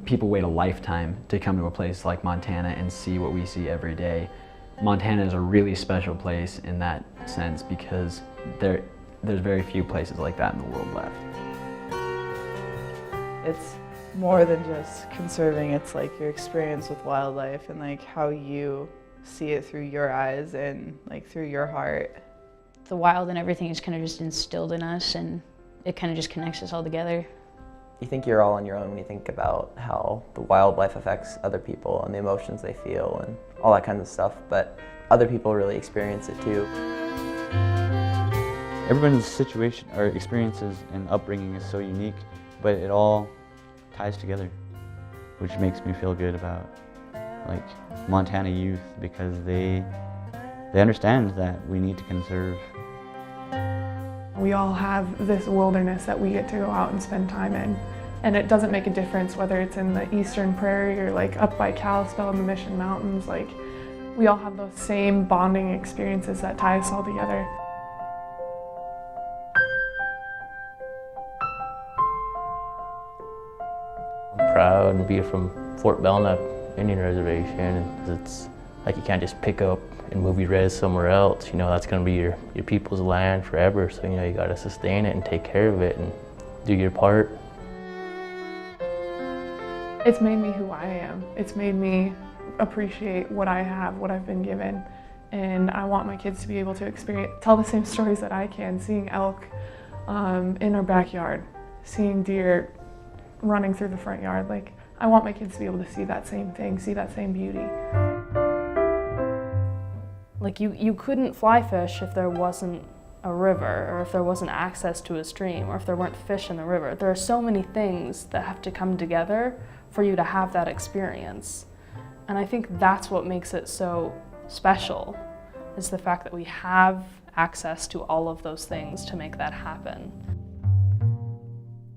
people wait a lifetime to come to a place like Montana and see what we see every day. Montana is a really special place in that sense because there's very few places like that in the world left. It's more than just conserving, it's like your experience with wildlife and like how you see it through your eyes and like through your heart. The wild and everything is kind of just instilled in us, and it kind of just connects us all together. You think you're all on your own when you think about how the wildlife affects other people and the emotions they feel and all that kind of stuff, but other people really experience it too. Everyone's situation or experiences and upbringing is so unique, but it all ties together, which makes me feel good about like Montana youth, because they understand that we need to conserve. We all have this wilderness that we get to go out and spend time in, and it doesn't make a difference whether it's in the eastern prairie or like up by Kalispell in the Mission Mountains. Like, we all have those same bonding experiences that tie us all together. I'm proud to be from Fort Belknap Indian Reservation, and it's like you can't just pick up and move your res somewhere else. You know, that's going to be your people's land forever, so you know you got to sustain it and take care of it and do your part. It's made me who I am. It's made me appreciate what I have, what I've been given, and I want my kids to be able to tell the same stories that I can, seeing elk in our backyard, seeing deer running through the front yard. Like, I want my kids to be able to see that same thing, see that same beauty. Like you couldn't fly fish if there wasn't a river, or if there wasn't access to a stream, or if there weren't fish in the river. There are so many things that have to come together for you to have that experience. And I think that's what makes it so special, is the fact that we have access to all of those things to make that happen.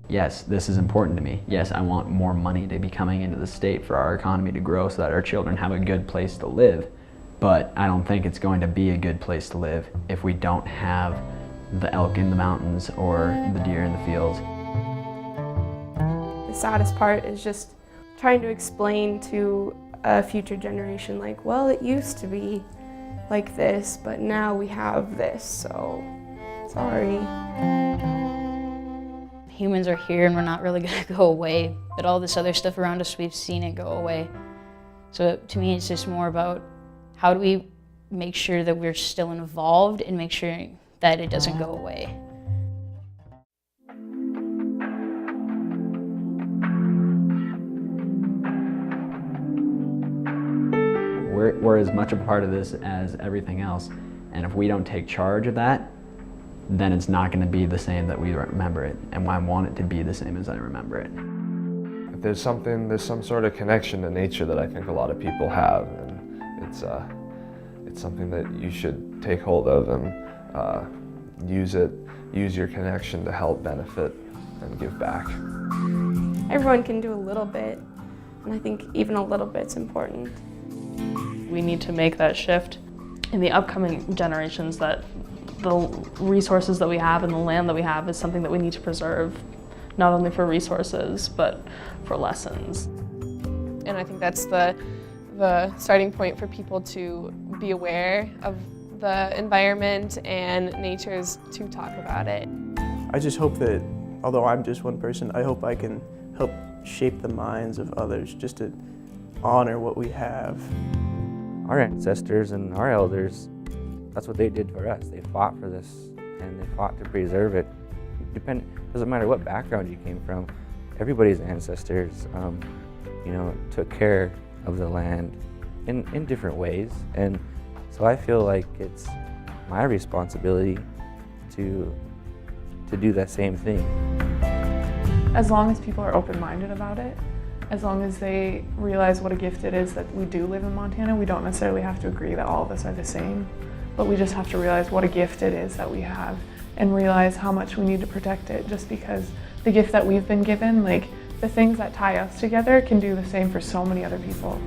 Yes, this is important to me. Yes, I want more money to be coming into the state for our economy to grow so that our children have a good place to live. But I don't think it's going to be a good place to live if we don't have the elk in the mountains or the deer in the fields. The saddest part is just trying to explain to a future generation, like, well, it used to be like this, but now we have this, so sorry. Humans are here and we're not really going to go away, but all this other stuff around us, we've seen it go away. So to me, it's just more about how do we make sure that we're still involved and make sure that it doesn't go away. We're as much a part of this as everything else, and if we don't take charge of that, then it's not going to be the same that we remember it, and I want it to be the same as I remember it. There's some sort of connection to nature that I think a lot of people have, and it's something that you should take hold of and use your connection to help benefit and give back. Everyone can do a little bit, and I think even a little bit's important. We need to make that shift in the upcoming generations, that the resources that we have and the land that we have is something that we need to preserve, not only for resources, but for lessons. And I think that's the starting point for people to be aware of the environment and natures, to talk about it. I just hope that, although I'm just one person, I hope I can help shape the minds of others just to honor what we have. Our ancestors and our elders, that's what they did for us. They fought for this, and they fought to preserve it. Doesn't matter what background you came from, everybody's ancestors, took care of the land in different ways. And so I feel like it's my responsibility to do that same thing. As long as people are open-minded about it, as long as they realize what a gift it is that we do live in Montana, we don't necessarily have to agree that all of us are the same, but we just have to realize what a gift it is that we have and realize how much we need to protect it, just because the gift that we've been given, like the things that tie us together, can do the same for so many other people.